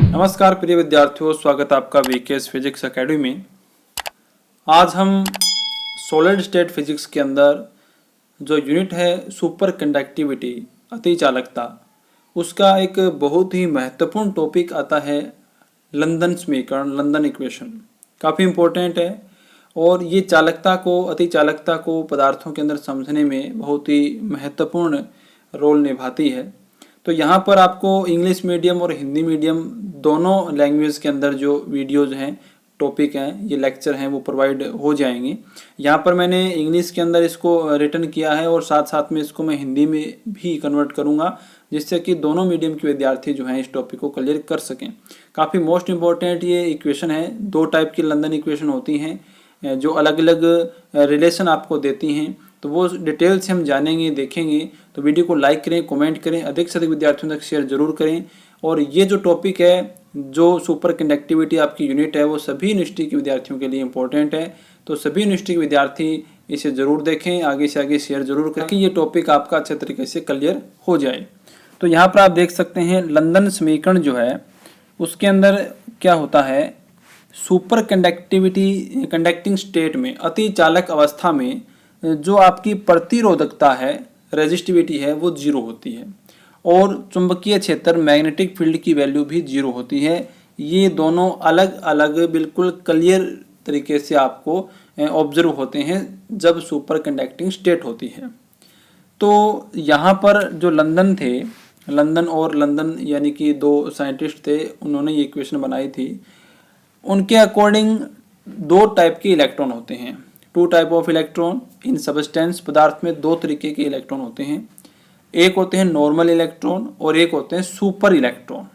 नमस्कार प्रिय विद्यार्थियों, स्वागत है आपका वीकेएस फिजिक्स एकेडमी में। आज हम सॉलिड स्टेट फिजिक्स के अंदर जो यूनिट है सुपर कंडक्टिविटी अति चालकता, उसका एक बहुत ही महत्वपूर्ण टॉपिक आता है लंदन समीकरण, लंदन इक्वेशन। काफ़ी इम्पोर्टेंट है और ये अति चालकता को पदार्थों के अंदर समझने में बहुत ही महत्वपूर्ण रोल निभाती है। तो यहाँ पर आपको इंग्लिश मीडियम और हिंदी मीडियम दोनों लैंग्वेज के अंदर जो वीडियोज़ हैं, टॉपिक हैं, ये लेक्चर हैं, वो प्रोवाइड हो जाएंगे। यहाँ पर मैंने इंग्लिश के अंदर इसको रिटन किया है और साथ साथ में इसको मैं हिंदी में भी कन्वर्ट करूँगा, जिससे कि दोनों मीडियम के विद्यार्थी जो हैं इस टॉपिक को क्लियर कर सकें। काफ़ी मोस्ट इम्पॉर्टेंट ये इक्वेशन है। दो टाइप की लंदन इक्वेशन होती हैं जो अलग अलग रिलेशन आपको देती हैं, तो वो डिटेल से हम जानेंगे, देखेंगे। तो वीडियो को लाइक करें, कमेंट करें, अधिक से अधिक विद्यार्थियों तक शेयर जरूर करें। और ये जो टॉपिक है, जो सुपर कंडक्टिविटी आपकी यूनिट है, वो सभी यूनिवर्सिटी के विद्यार्थियों के लिए इंपॉर्टेंट है। तो सभी यूनिवर्सिटी के विद्यार्थी इसे ज़रूर देखें, आगे से आगे शेयर जरूर करें, ताकि ये टॉपिक आपका अच्छे तरीके से क्लियर हो जाए। तो यहाँ पर आप देख सकते हैं लंदन समीकरण जो है उसके अंदर क्या होता है, सुपर कंडक्टिंग स्टेट में, अति चालक अवस्था में जो आपकी प्रतिरोधकता है, रेजिस्टिविटी है, वो जीरो होती है और चुंबकीय क्षेत्र, मैग्नेटिक फील्ड की वैल्यू भी जीरो होती है। ये दोनों अलग अलग बिल्कुल क्लियर तरीके से आपको ऑब्जर्व होते हैं जब सुपर कंडक्टिंग स्टेट होती है। तो यहाँ पर जो लंदन यानी कि दो साइंटिस्ट थे, उन्होंने ये इक्वेशन बनाई थी। उनके अकॉर्डिंग दो टाइप के इलेक्ट्रॉन होते हैं, two type of electron in substance. पदार्थ में दो तरीके के इलेक्ट्रॉन होते हैं, एक होते हैं नॉर्मल इलेक्ट्रॉन और एक होते हैं सुपर इलेक्ट्रॉन।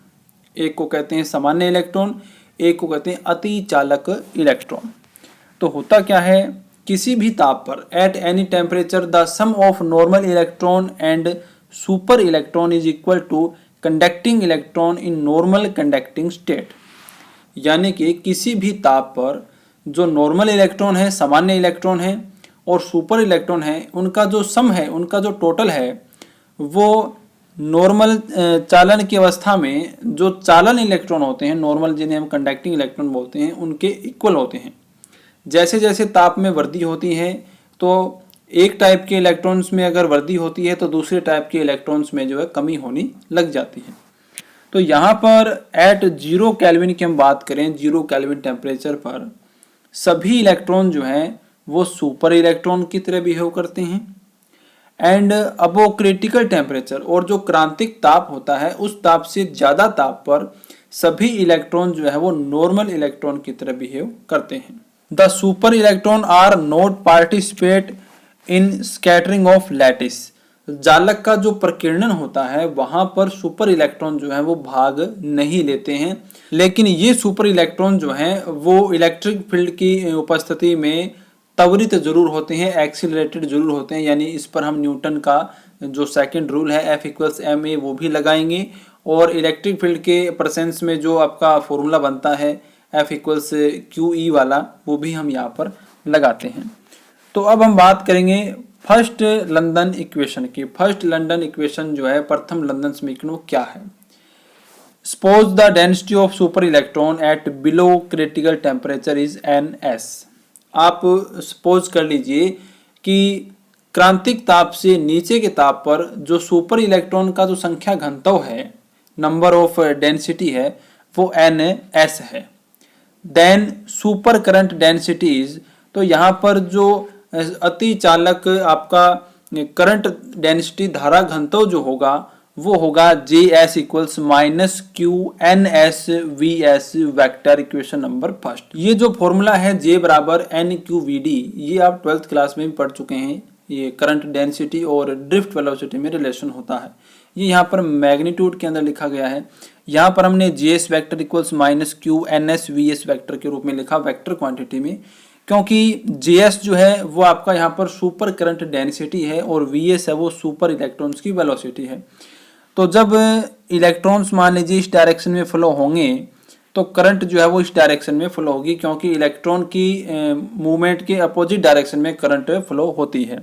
एक को कहते हैं सामान्य इलेक्ट्रॉन, एक को कहते हैं अति चालक इलेक्ट्रॉन। तो होता क्या है, किसी भी ताप पर at any temperature the sum of normal electron and super electron is equal to conducting electron in normal conducting state. यानी कि किसी भी ताप पर जो नॉर्मल इलेक्ट्रॉन है, सामान्य इलेक्ट्रॉन है, और सुपर इलेक्ट्रॉन है, उनका जो सम है, उनका जो टोटल है, वो नॉर्मल चालन की अवस्था में जो चालन इलेक्ट्रॉन होते हैं, नॉर्मल जिन्हें हम कंडक्टिंग इलेक्ट्रॉन बोलते हैं, उनके इक्वल होते हैं। जैसे जैसे ताप में वृद्धि होती है, तो एक टाइप के इलेक्ट्रॉन्स में अगर वृद्धि होती है तो दूसरे टाइप के इलेक्ट्रॉन्स में जो है कमी होनी लग जाती है। तो यहाँ पर एट 0 केल्विन की हम बात करें, 0 केल्विन टेम्परेचर पर सभी इलेक्ट्रॉन जो हैं वो सुपर इलेक्ट्रॉन की तरह बिहेव करते हैं। एंड अब वो क्रिटिकल टेम्परेचर और जो क्रांतिक ताप होता है, उस ताप से ज़्यादा ताप पर सभी इलेक्ट्रॉन जो है वो नॉर्मल इलेक्ट्रॉन की तरह बिहेव करते हैं। The super electron are not participate in scattering of lattice. जालक का जो प्रकीर्णन होता है, वहां पर सुपर इलेक्ट्रॉन जो है वो भाग नहीं लेते हैं। लेकिन ये सुपर इलेक्ट्रॉन जो हैं वो इलेक्ट्रिक फील्ड की उपस्थिति में त्वरित जरूर होते हैं, एक्सीलरेटेड जरूर होते हैं। यानी इस पर हम न्यूटन का जो सेकंड रूल है F=ma वो भी लगाएंगे, और इलेक्ट्रिक फील्ड के प्रेजेंस में जो आपका फॉर्मूला बनता है F=QE वाला, वो भी हम यहाँ पर लगाते हैं। तो अब हम बात करेंगे फर्स्ट लंदन इक्वेशन की। फर्स्ट लंदन इक्वेशन जो है, प्रथम लंदन समीकरण क्या है। Suppose the density of super electron at below critical temperature is Ns। आप सपोज कर लीजिए कि क्रांतिक ताप से नीचे के ताप पर जो सुपर इलेक्ट्रॉन का जो संख्या घनत्व है, नंबर ऑफ डेंसिटी है, वो Ns है। देन सुपर करंट डेंसिटीज, तो यहाँ पर जो अति चालक आपका करंट डेंसिटी, धारा घनत्व जो होगा, वो होगा Js equals -QNS/Vs vector, equation number first. ये जो फॉर्मूला है J बराबर NQVD, ये आप 12th क्लास में भी पढ़ चुके हैं। ये करंट डेंसिटी और ड्रिफ्ट वेलोसिटी में रिलेशन होता है। ये यहाँ पर मैग्नीट्यूड के अंदर लिखा गया है। यहाँ पर हमने Js vector equals -QNS/Vs vector के रूप में लिखा, वेक्टर क्वांटिटी में, क्योंकि Js जो है वो आपका यहाँ पर सुपर करंट डेंसिटी है और Vs है वो सुपर इलेक्ट्रॉन्स की वेलोसिटी है। तो जब इलेक्ट्रॉन्स मान लीजिए इस डायरेक्शन में फ्लो होंगे, तो करंट जो है वो इस डायरेक्शन में फ्लो होगी, क्योंकि इलेक्ट्रॉन की मूवमेंट के अपोजिट डायरेक्शन में करंट फ्लो होती है।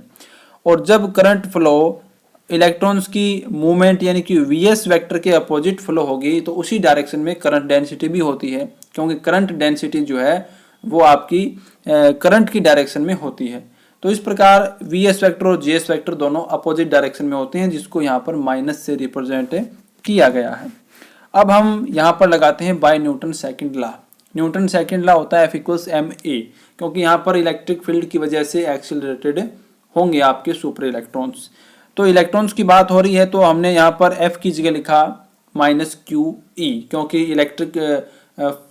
और जब करंट फ्लो इलेक्ट्रॉन्स की मूवमेंट यानी कि वीएस वेक्टर के अपोजिट फ्लो होगी तो उसी डायरेक्शन में करंट डेंसिटी भी होती है, क्योंकि करंट डेंसिटी जो है वो आपकी करंट की डायरेक्शन में होती है। तो इस प्रकार वीएस वेक्टर और जेएस वेक्टर दोनों अपोजिट डायरेक्शन में होते हैं, जिसको यहाँ पर माइनस से रिप्रेजेंट किया गया है। अब हम यहाँ पर लगाते हैं by Newton second law. Newton second law होता है F = ma, क्योंकि यहाँ पर इलेक्ट्रिक फील्ड की वजह से एक्सिलरेटेड होंगे आपके सुपर इलेक्ट्रॉन्स। तो इलेक्ट्रॉन्स की बात हो रही है तो हमने यहाँ पर F की जगह लिखा -QE, क्योंकि इलेक्ट्रिक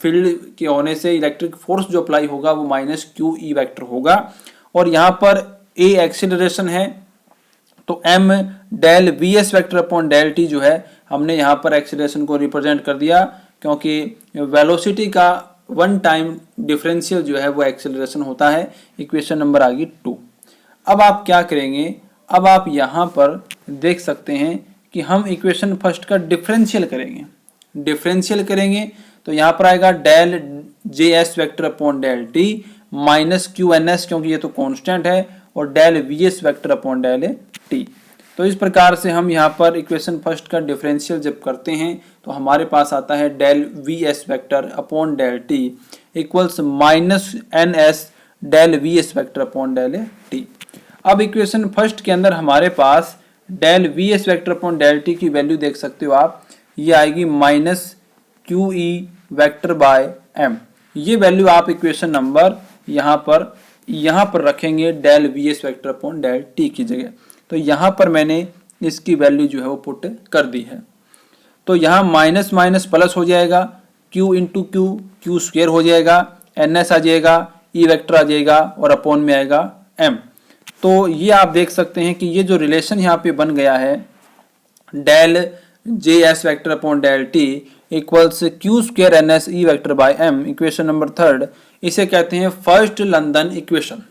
फील्ड के होने से इलेक्ट्रिक फोर्स जो अप्लाई होगा वो -QE वेक्टर होगा। और यहाँ पर A एक्सिलरेशन है तो m del VS vector upon del T जो है हमने यहाँ पर एक्सिलरेशन को रिप्रेजेंट कर दिया, क्योंकि वेलोसिटी का वन टाइम डिफरेंशियल जो है वो एक्सेलरेशन होता है। इक्वेशन नंबर आ गई 2। अब आप क्या करेंगे, अब आप यहाँ पर देख सकते हैं कि हम इक्वेशन फर्स्ट का डिफरेंशियल करेंगे। डिफरेंशियल करेंगे तो यहाँ पर आएगा del JS vector upon del T minus QNS, क्योंकि ये तो कांस्टेंट है, और del VS vector upon del T। तो इस प्रकार से हम यहाँ पर इक्वेशन फर्स्ट का डिफरेंशियल जब करते हैं तो हमारे पास आता है del VS vector upon del T equals -NS del VS vector upon del T। अब इक्वेशन फर्स्ट के अंदर हमारे पास del VS vector upon del T की वैल्यू देख सकते हो आप, ये आएगी -QE वेक्टर बाय M। ये वैल्यू आप इक्वेशन नंबर यहाँ पर रखेंगे del VS vector upon del T की जगह। तो यहाँ पर मैंने इसकी वैल्यू जो है वो पुट कर दी है। तो यहाँ माइनस माइनस प्लस हो जाएगा, Q इंटू Q स्क्वेयर हो जाएगा, NS आ जाएगा, E वेक्टर आ जाएगा और अपॉन में आएगा M। तो ये आप देख सकते हैं कि ये जो रिलेशन यहाँ पे बन गया है del JS vector upon del T equals Q square NS E vector by M, equation number 3, इसे कहते हैं फर्स्ट लंदन इक्वेशन।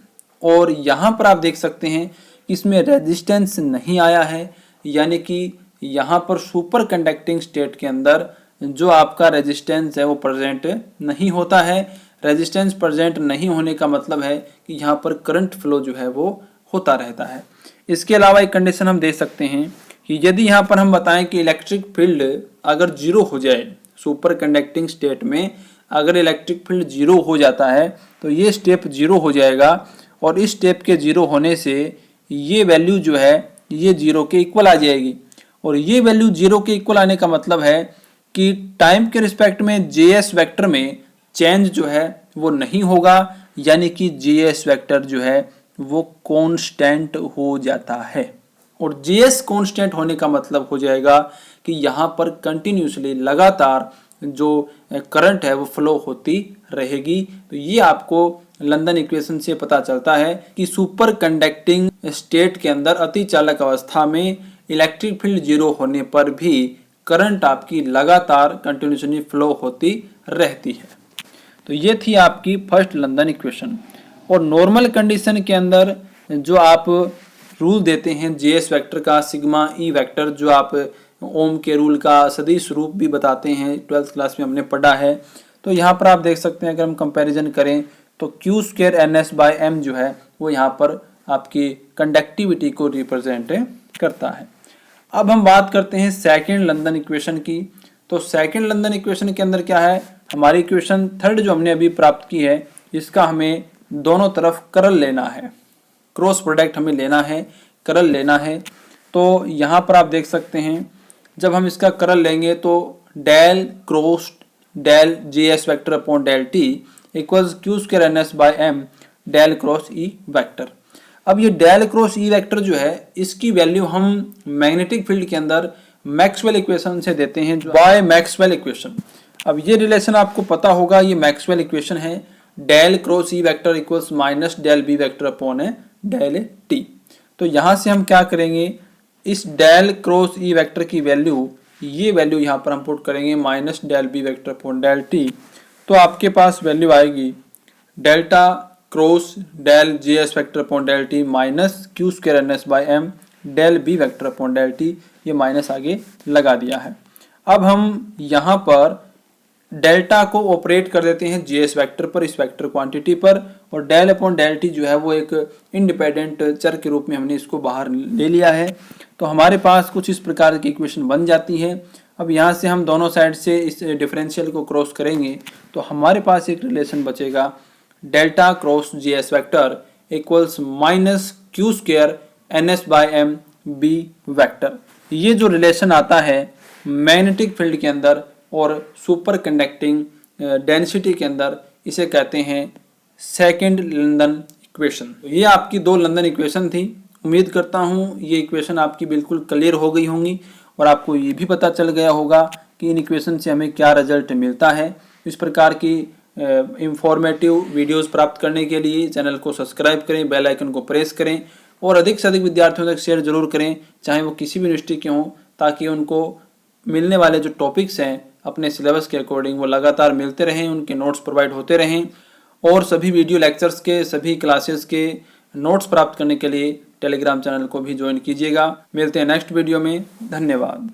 और यहाँ पर आप देख सकते हैं इसमें रेजिस्टेंस नहीं आया है, यानी कि यहाँ पर सुपर कंडक्टिंग स्टेट के अंदर जो आपका रेजिस्टेंस है वो प्रेजेंट नहीं होता है। रेजिस्टेंस प्रेजेंट नहीं होने का मतलब है कि यहाँ पर करंट फ्लो जो है वो होता रहता है। इसके अलावा एक कंडीशन हम दे सकते हैं कि यदि यहाँ पर हम बताएं कि इलेक्ट्रिक फील्ड अगर जीरो हो जाए, सुपर कंडक्टिंग स्टेट में अगर इलेक्ट्रिक फील्ड जीरो हो जाता है तो ये स्टेप जीरो हो जाएगा, और इस स्टेप के जीरो होने से ये वैल्यू जो है ये जीरो के इक्वल आ जाएगी। और ये वैल्यू जीरो के इक्वल आने का मतलब है कि टाइम के रिस्पेक्ट में JS वेक्टर में चेंज जो है वो नहीं होगा, यानी कि JS वेक्टर जो है वो कांस्टेंट हो जाता है। और JS कांस्टेंट होने का मतलब हो जाएगा कि यहाँ पर कंटिन्यूसली लगातार जो करंट है वो फ्लो होती रहेगी। तो ये आपको लंदन इक्वेशन से पता चलता है कि सुपर कंडक्टिंग स्टेट के अंदर अतिचालक अवस्था में इलेक्ट्रिक फील्ड जीरो होने पर भी करंट आपकी लगातार कंटिन्यूसली फ्लो होती रहती है। तो ये थी आपकी फर्स्ट लंदन इक्वेशन। और नॉर्मल कंडीशन के अंदर जो आप रूल देते हैं JS वेक्टर का, सिग्मा E वेक्टर, जो आप ओम के रूल का सदिश रूप भी बताते हैं, 12th क्लास में हमने पढ़ा है। तो यहाँ पर आप देख सकते हैं अगर हम कंपैरिजन करें तो Q square NS by M जो है वो यहाँ पर आपकी कंडक्टिविटी को रिप्रेजेंट करता है। अब हम बात करते हैं सेकंड लंदन इक्वेशन की। तो सेकंड लंदन इक्वेशन के अंदर क्या है, हमारी इक्वेशन थर्ड जो हमने अभी प्राप्त की है इसका हमें दोनों तरफ करल लेना है, क्रॉस प्रोडक्ट हमें लेना है, करल लेना है। तो यहाँ पर आप देख सकते हैं जब हम इसका करल लेंगे तो del cross del JS vector upon del T equals Q square NS by M del cross E vector. अब ये डेल क्रॉस E वेक्टर जो है इसकी वैल्यू हम मैग्नेटिक फील्ड के अंदर मैक्सवेल इक्वेशन से देते हैं बाय मैक्सवेल इक्वेशन। अब ये रिलेशन आपको पता होगा, ये मैक्सवेल इक्वेशन है, del cross E vector equals minus del B vector upon del T। तो यहाँ से हम क्या करेंगे, इस डेल क्रॉस E वेक्टर की वैल्यू, ये वैल्यू यहाँ पर हम पुट करेंगे minus del B vector upon del T। तो आपके पास वैल्यू आएगी delta cross del JS vector upon del T minus Q square NS by M del B vector upon del T। ये माइनस आगे लगा दिया है। अब हम यहाँ पर डेल्टा को ऑपरेट कर देते हैं जीएस वेक्टर पर, इस वेक्टर क्वांटिटी पर, और डेल अपॉन डेल टी जो है वो एक इंडिपेंडेंट चर के रूप में हमने इसको बाहर ले लिया है। तो हमारे पास कुछ इस प्रकार की इक्वेशन बन जाती है। अब यहाँ से हम दोनों साइड से इस डिफरेंशियल को क्रॉस करेंगे तो हमारे पास एक रिलेशन बचेगा, delta cross GS vector equals minus Q square N S by M B vector. ये जो रिलेशन आता है मैग्नेटिक फील्ड के अंदर और सुपर कंडक्टिंग डेंसिटी के अंदर, इसे कहते हैं सेकंड लंदन इक्वेशन। ये आपकी 2 लंदन इक्वेशन थी। उम्मीद करता हूँ ये इक्वेशन आपकी बिल्कुल क्लियर हो गई होंगी और आपको ये भी पता चल गया होगा कि इन इक्वेशन से हमें क्या रिजल्ट मिलता है। इस प्रकार की इंफॉर्मेटिव वीडियोस प्राप्त करने के लिए चैनल को सब्सक्राइब करें, बेल आइकन को प्रेस करें और अधिक से अधिक विद्यार्थियों तक शेयर जरूर करें, चाहे वो किसी भी यूनिवर्सिटी के हों, ताकि उनको मिलने वाले जो टॉपिक्स हैं अपने सिलेबस के अकॉर्डिंग वो लगातार मिलते रहें, उनके नोट्स प्रोवाइड होते रहें। और सभी वीडियो लेक्चर्स के, सभी क्लासेस के नोट्स प्राप्त करने के लिए टेलीग्राम चैनल को भी ज्वाइन कीजिएगा। मिलते हैं नेक्स्ट वीडियो में। धन्यवाद।